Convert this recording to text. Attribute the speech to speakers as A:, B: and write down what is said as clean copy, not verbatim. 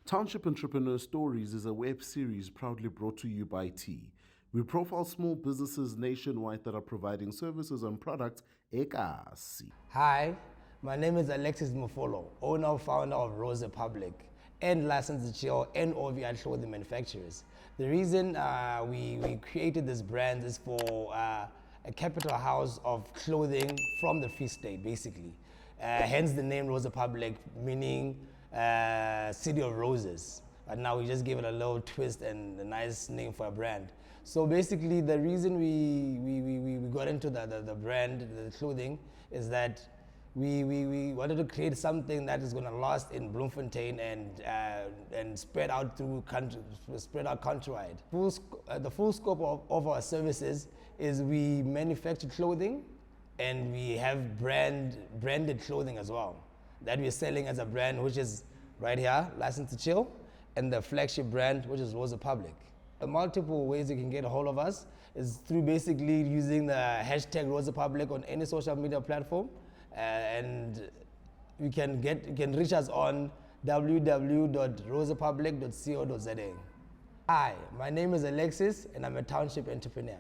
A: Township Entrepreneurs Stories is a web series proudly brought to you by T. We profile small businesses nationwide that are providing services and products ekasi.
B: Hi, my name is Alexis Mofolo, owner founder of Rose Republic and licensed to chill and OVI clothing manufacturers. The reason we created this brand is for a capital house of clothing from the Free State, basically. Hence the name Rose Republic, meaning City of Roses. But now we just gave it a little twist and a nice name for a brand. So basically the reason we got into the brand, the clothing, is that we wanted to create something that is going to last in Bloemfontein and spread out through country, spread out countrywide. The full scope of our services is we manufacture clothing and we have branded clothing as well that we're selling as a brand, which is right here, Licensed to Chill, and the flagship brand, which is Rose Republic. The multiple ways you can get a hold of us is through basically using the hashtag Rose Republic on any social media platform, and you can reach us on www.roserepublic.co.za. Hi, my name is Alexis and I'm a Township Entrepreneur.